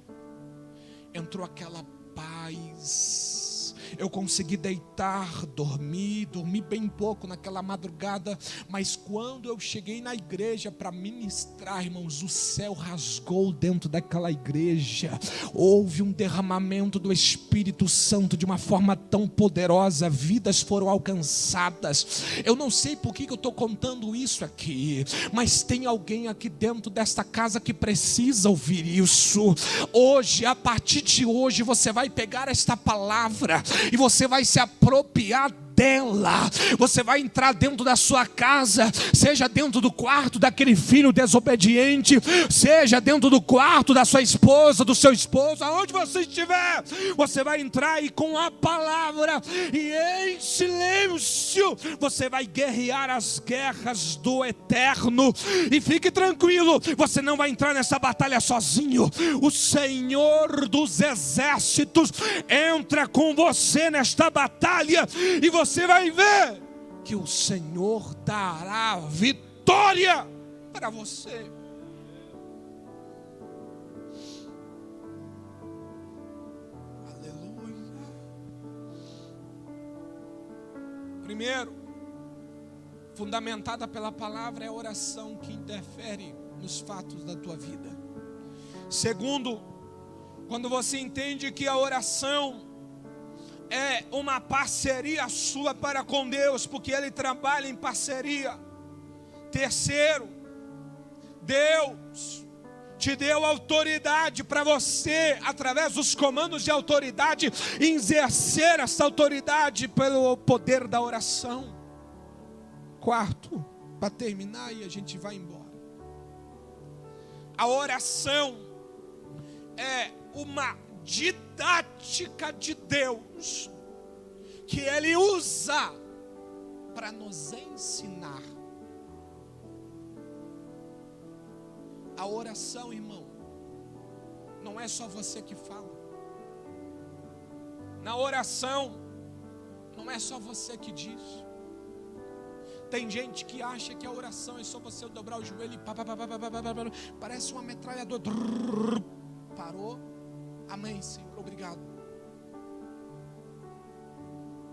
Entrou aquela paz. Eu consegui deitar, dormi bem pouco naquela madrugada, mas quando eu cheguei na igreja para ministrar, irmãos, o céu rasgou dentro daquela igreja. Houve um derramamento do Espírito Santo de uma forma tão poderosa, vidas foram alcançadas. Eu não sei por que eu estou contando isso aqui, mas tem alguém aqui dentro desta casa que precisa ouvir isso. Hoje, a partir de hoje, você vai pegar esta palavra e você vai se apropriar dela. Você vai entrar dentro da sua casa, seja dentro do quarto daquele filho desobediente, seja dentro do quarto da sua esposa, do seu esposo, aonde você estiver, você vai entrar e com a palavra e em silêncio, você vai guerrear as guerras do eterno. E fique tranquilo, você não vai entrar nessa batalha sozinho. O Senhor dos exércitos entra com você nesta batalha e você vai ver que o Senhor dará vitória para você. Aleluia. Primeiro, fundamentada pela palavra, é a oração que interfere nos fatos da tua vida. Segundo, quando você entende que a oração é uma parceria sua para com Deus, porque Ele trabalha em parceria. Terceiro, Deus te deu autoridade para você, através dos comandos de autoridade, exercer essa autoridade pelo poder da oração. Quarto, para terminar e a gente vai embora. A oração é uma didática de Deus que Ele usa para nos ensinar. A oração, irmão, não é só você que fala. Na oração, não é só você que diz. Tem gente que acha que a oração é só você dobrar o joelho e parece uma metralhadora. Parou. Amém, Senhor, obrigado.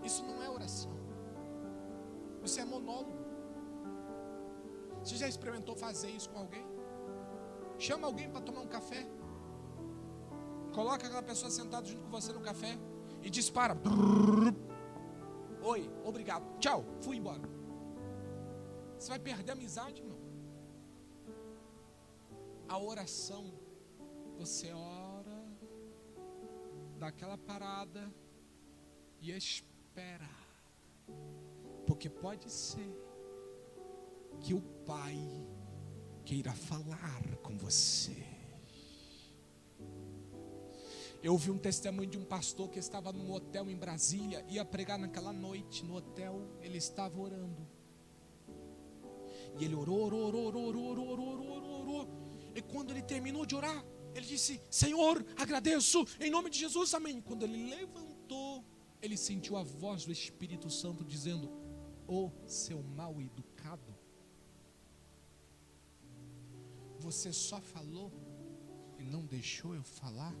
Isso não é oração. Isso é monólogo. Você já experimentou fazer isso com alguém? Chama alguém para tomar um café. Coloca aquela pessoa sentada junto com você no café e dispara. Oi, obrigado, tchau, fui embora. Você vai perder a amizade, irmão. A oração, você ora, dá aquela parada e espera, porque pode ser que o Pai queira falar com você. Eu ouvi um testemunho de um pastor que estava num hotel em Brasília, ia pregar naquela noite no hotel, ele estava orando. E ele orou. E quando ele terminou de orar, ele disse: Senhor, agradeço, em nome de Jesus, amém. Quando ele levantou, ele sentiu a voz do Espírito Santo dizendo: ô seu mal educado, você só falou e não deixou eu falar.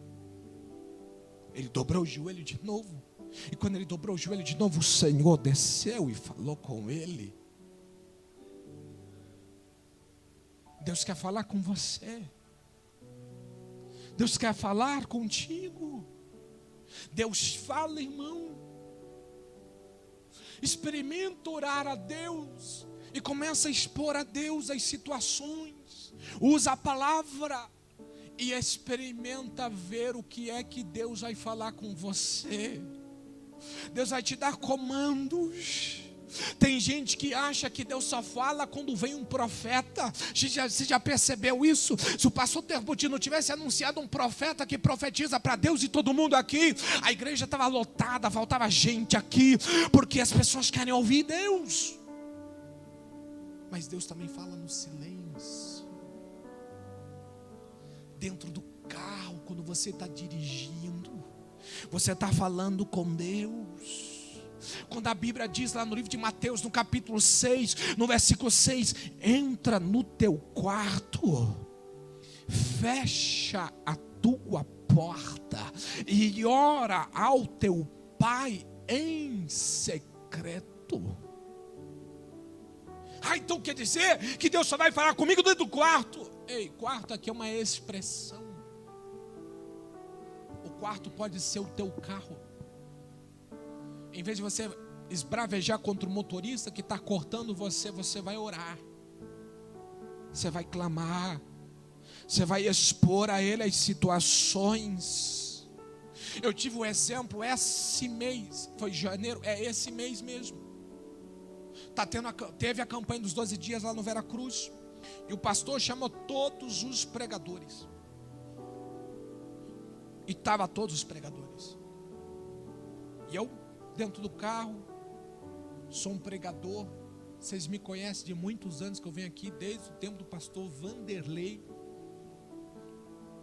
Ele dobrou o joelho de novo. E quando ele dobrou o joelho de novo, o Senhor desceu e falou com ele. Deus quer falar com você. Deus quer falar contigo. Deus fala, irmão. Experimenta orar a Deus e começa a expor a Deus as situações. Usa a palavra e experimenta ver o que é que Deus vai falar com você. Deus vai te dar comandos. Tem gente que acha que Deus só fala quando vem um profeta. Você já percebeu isso? Se o pastor Terbutino tivesse anunciado um profeta que profetiza para Deus e todo mundo aqui, a igreja estava lotada, faltava gente aqui, porque as pessoas querem ouvir Deus. Mas Deus também fala no silêncio. Dentro do carro, quando você está dirigindo, você está falando com Deus. Quando a Bíblia diz lá no livro de Mateus, no capítulo 6, no versículo 6, entra no teu quarto, fecha a tua porta e ora ao teu Pai em secreto. Então quer dizer que Deus só vai falar comigo dentro do quarto? Ei, quarto aqui é uma expressão. O quarto pode ser o teu carro. Em vez de você esbravejar contra o motorista que está cortando você, você vai orar. Você vai clamar. Você vai expor a ele as situações. Eu tive um exemplo esse mês, foi janeiro, esse mês mesmo. Teve a campanha dos 12 dias lá no Veracruz. E o pastor chamou todos os pregadores. E estava todos os pregadores. E eu, dentro do carro, sou um pregador. Vocês me conhecem de muitos anos que eu venho aqui, desde o tempo do pastor Vanderlei.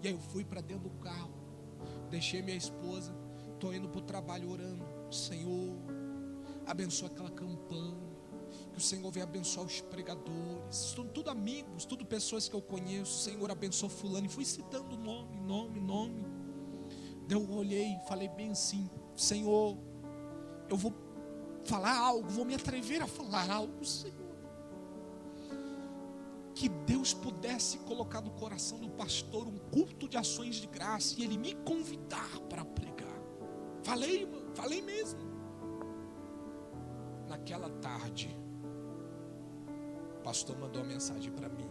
E aí eu fui para dentro do carro, deixei minha esposa, estou indo para o trabalho orando. Senhor, abençoa aquela campanha. Que o Senhor venha abençoar os pregadores. São tudo amigos, tudo pessoas que eu conheço. Senhor, abençoa fulano. E fui citando nome. Daí eu olhei e falei bem assim: Senhor, eu vou falar algo, vou me atrever a falar algo, Senhor. Que Deus pudesse colocar no coração do pastor um culto de ações de graça e ele me convidar para pregar. Falei, irmão, falei mesmo. Naquela tarde, o pastor mandou uma mensagem para mim: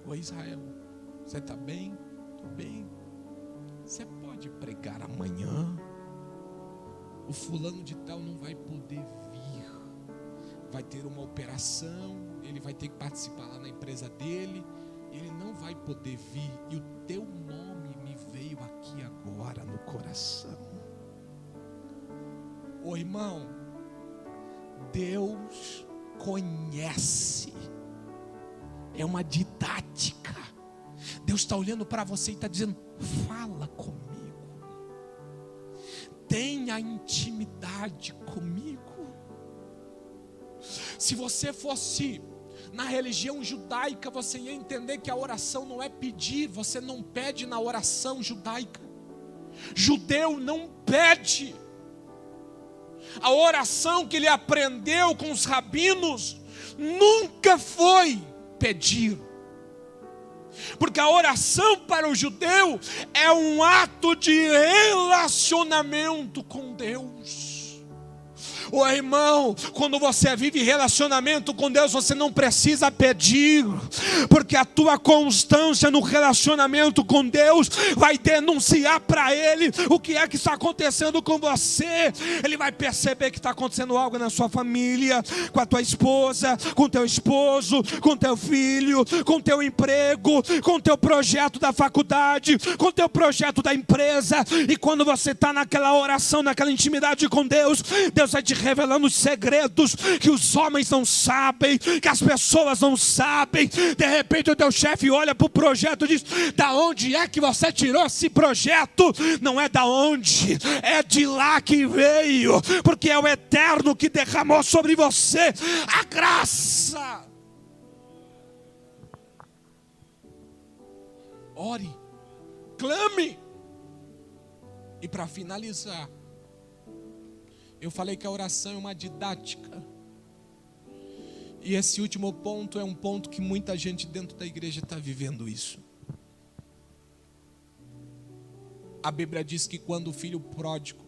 Oi Israel, você está bem? Estou bem. Você pode pregar amanhã? O fulano de tal não vai poder vir. Vai ter uma operação, ele vai ter que participar lá na empresa dele, ele não vai poder vir. E o teu nome me veio aqui agora no coração. Ô irmão, Deus conhece. É uma didática. Deus está olhando para você e está dizendo: fala comigo. Tenha intimidade comigo. Se você fosse na religião judaica, você ia entender que a oração não é pedir. Você não pede na oração judaica. Judeu não pede. A oração que ele aprendeu com os rabinos nunca foi pedir. Porque a oração para o judeu é um ato de relacionamento com Deus. Ô irmão, quando você vive relacionamento com Deus, você não precisa pedir, porque a tua constância no relacionamento com Deus vai denunciar para Ele o que é que está acontecendo com você. Ele vai perceber que está acontecendo algo na sua família, com a tua esposa, com o teu esposo, com o teu filho, com o teu emprego, com o teu projeto da faculdade, com o teu projeto da empresa. E quando você está naquela oração, naquela intimidade com Deus, Deus vai te revelando os segredos que os homens não sabem, que as pessoas não sabem. De repente o teu chefe olha para o projeto e diz: da onde é que você tirou esse projeto? Não é da onde, é de lá que veio, porque é o Eterno que derramou sobre você a graça. Ore, clame. E para finalizar, eu falei que a oração é uma didática. E esse último ponto é um ponto que muita gente dentro da igreja está vivendo isso. A Bíblia diz que quando o filho pródigo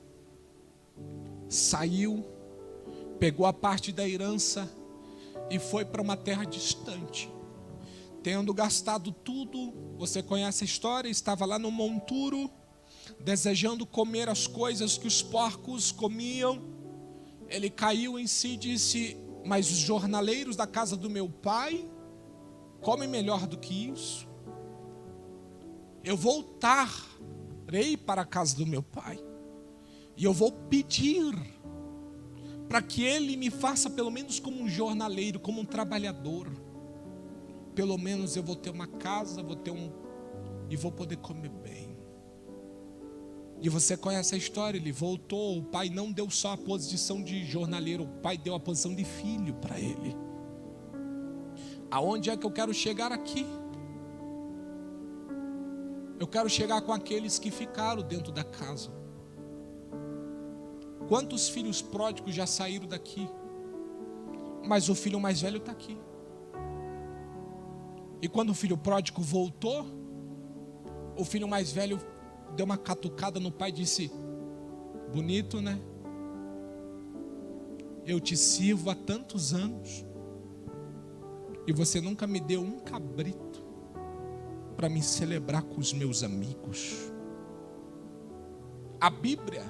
saiu, pegou a parte da herança e foi para uma terra distante, tendo gastado tudo, você conhece a história, estava lá no monturo, desejando comer as coisas que os porcos comiam. Ele caiu em si e disse: mas os jornaleiros da casa do meu pai comem melhor do que isso. Eu voltarei para a casa do meu pai e eu vou pedir para que ele me faça pelo menos como um jornaleiro, como um trabalhador. Pelo menos eu vou ter uma casa, e vou poder comer bem. E você conhece a história, ele voltou, o pai não deu só a posição de jornaleiro, o pai deu a posição de filho para ele. Aonde é que eu quero chegar aqui? Eu quero chegar com aqueles que ficaram dentro da casa. Quantos filhos pródigos já saíram daqui? Mas o filho mais velho está aqui. E quando o filho pródigo voltou, o filho mais velho deu uma catucada no pai e disse: bonito, né? Eu te sirvo há tantos anos e você nunca me deu um cabrito para me celebrar com os meus amigos. A Bíblia,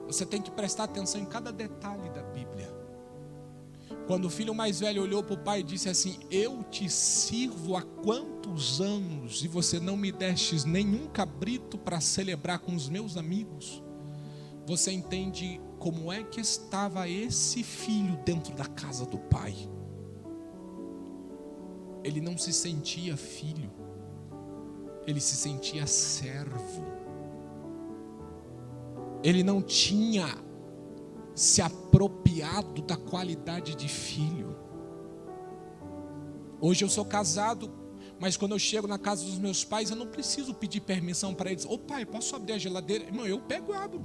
você tem que prestar atenção em cada detalhe da Bíblia. Quando o filho mais velho olhou para o pai e disse assim: eu te sirvo há quantos anos e você não me destes nenhum cabrito para celebrar com os meus amigos? Você entende como é que estava esse filho dentro da casa do pai. Ele não se sentia filho, ele se sentia servo. Ele não tinha se apropriado da qualidade de filho. Hoje eu sou casado, mas quando eu chego na casa dos meus pais, eu não preciso pedir permissão para eles. Ô pai, posso abrir a geladeira? Irmão, eu pego e abro.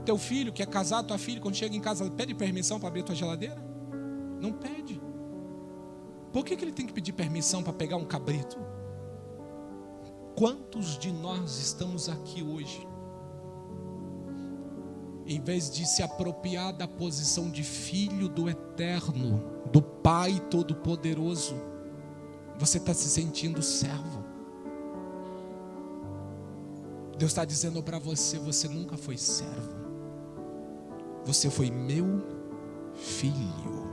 Teu filho que é casado, tua filha, quando chega em casa, pede permissão para abrir a tua geladeira? Não pede. Por que ele tem que pedir permissão para pegar um cabrito? Quantos de nós estamos aqui hoje, em vez de se apropriar da posição de filho do Eterno, do Pai Todo-Poderoso, você está se sentindo servo? Deus está dizendo para você: você nunca foi servo, você foi meu filho.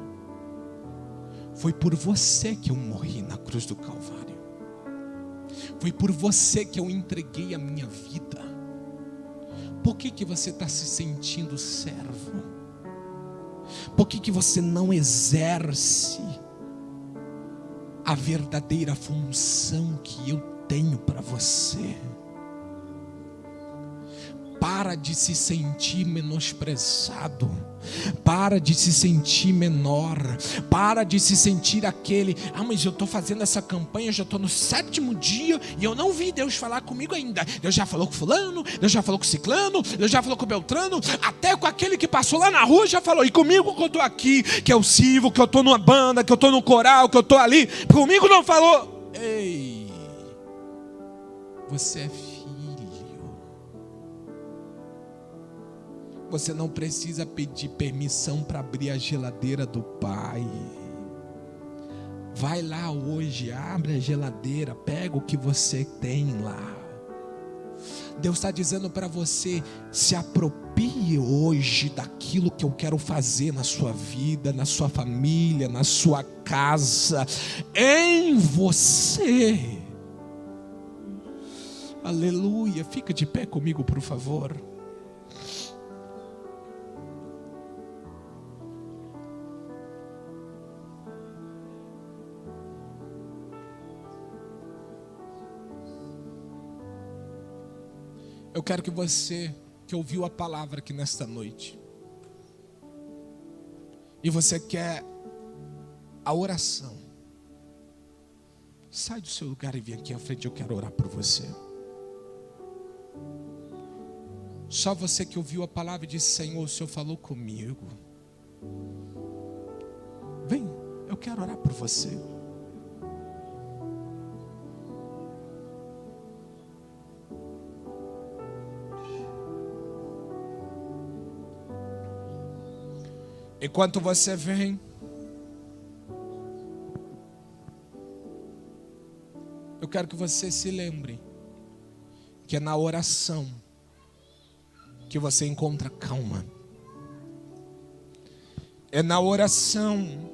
Foi por você que eu morri na cruz do Calvário. Foi por você que eu entreguei a minha vida. Por que você está se sentindo servo? Por que você não exerce a verdadeira função que eu tenho para você? Para de se sentir menosprezado. Para de se sentir menor. Para de se sentir aquele: ah, mas eu estou fazendo essa campanha, já estou no 7º dia e eu não vi Deus falar comigo ainda. Deus já falou com fulano, Deus já falou com ciclano, Deus já falou com Beltrano, até com aquele que passou lá na rua já falou. E comigo que eu estou aqui, que eu sirvo, que eu estou numa banda, que eu estou no coral, que eu estou ali, comigo não falou. Ei, você é filho. Você não precisa pedir permissão para abrir a geladeira do pai. Vai lá hoje, abre a geladeira, pega o que você tem lá. Deus está dizendo para você: se aproprie hoje daquilo que eu quero fazer na sua vida, na sua família, na sua casa, em você. Aleluia. Fica de pé comigo, por favor. Eu quero que você que ouviu a palavra aqui nesta noite, e você quer a oração, sai do seu lugar e vem aqui à frente, eu quero orar por você. Só você que ouviu a palavra e disse: Senhor, o Senhor falou comigo. Vem, eu quero orar por você. Enquanto você vem, eu quero que você se lembre que é na oração que você encontra calma. É na oração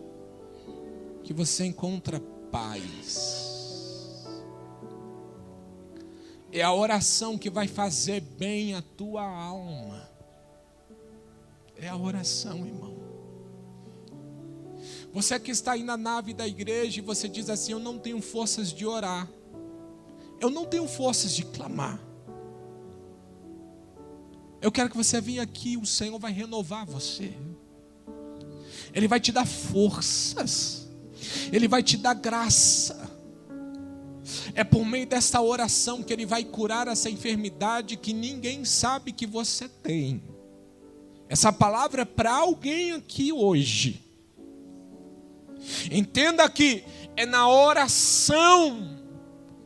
que você encontra paz. É a oração que vai fazer bem a tua alma. É a oração, irmão. Você que está aí na nave da igreja e você diz assim: eu não tenho forças de orar, eu não tenho forças de clamar. Eu quero que você venha aqui, o Senhor vai renovar você. Ele vai te dar forças, Ele vai te dar graça. É por meio dessa oração que Ele vai curar essa enfermidade que ninguém sabe que você tem. Essa palavra é para alguém aqui hoje. Entenda que é na oração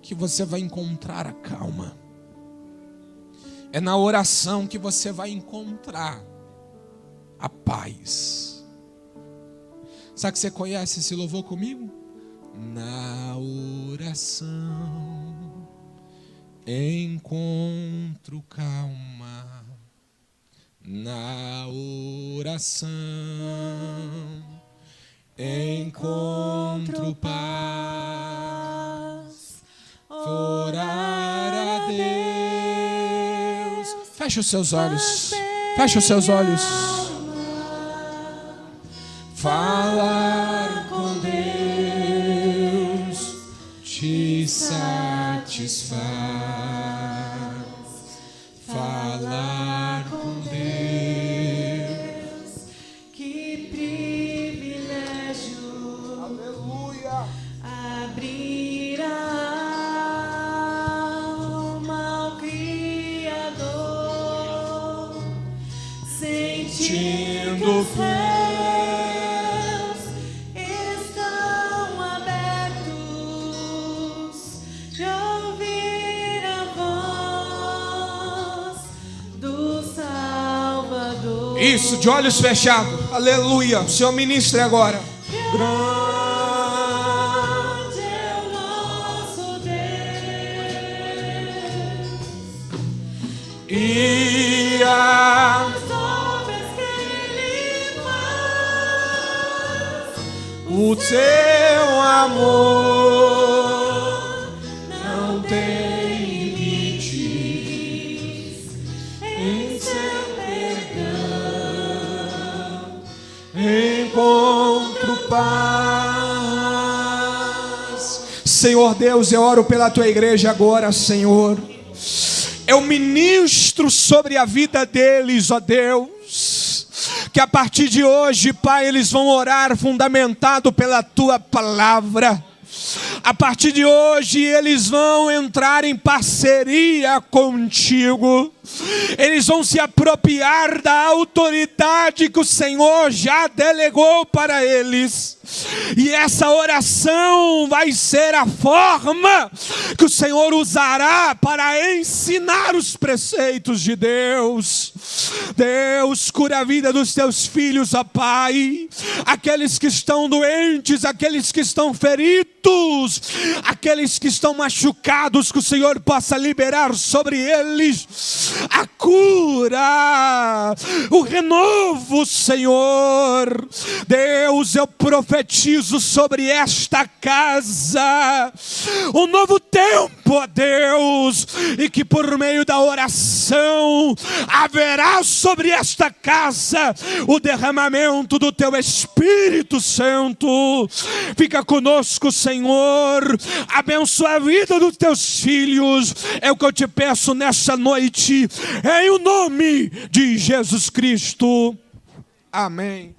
que você vai encontrar a calma. É na oração que você vai encontrar a paz. Sabe que você conhece esse louvor comigo? Na oração encontrarei encontro calma na oração, encontro paz, orar a Deus. Feche os seus olhos, feche os seus olhos. Falar com Deus te satisfaz. Falar com Deus, que privilégio. Aleluia. Abrir a alma ao Criador, sentindo os céus estão abertos de ouvir a voz do Salvador. Isso, de olhos fechados. Aleluia. O Senhor ministre agora. Grande é o nosso Deus, E a as obras que Ele faz, o teu amor não tem limites. em seu perdão. Encontro paz. Senhor Deus, eu oro pela tua igreja agora, Senhor. Eu ministro sobre a vida deles, ó Deus, que a partir de hoje, Pai, eles vão orar fundamentado pela tua palavra. A partir de hoje eles vão entrar em parceria contigo. Eles vão se apropriar da autoridade que o Senhor já delegou para eles. E essa oração vai ser a forma que o Senhor usará para ensinar os preceitos de Deus. Deus, cura a vida dos teus filhos, ó Pai. Aqueles que estão doentes, aqueles que estão feridos, aqueles que estão machucados, que o Senhor possa liberar sobre eles a cura, o renovo, Senhor. Deus, eu profetizo sobre esta casa um novo tempo, ó Deus, e que por meio da oração haverá sobre esta casa o derramamento do teu Espírito Santo. Fica conosco, Senhor, abençoa a vida dos teus filhos, é o que eu te peço nessa noite, em o nome de Jesus Cristo. Amém.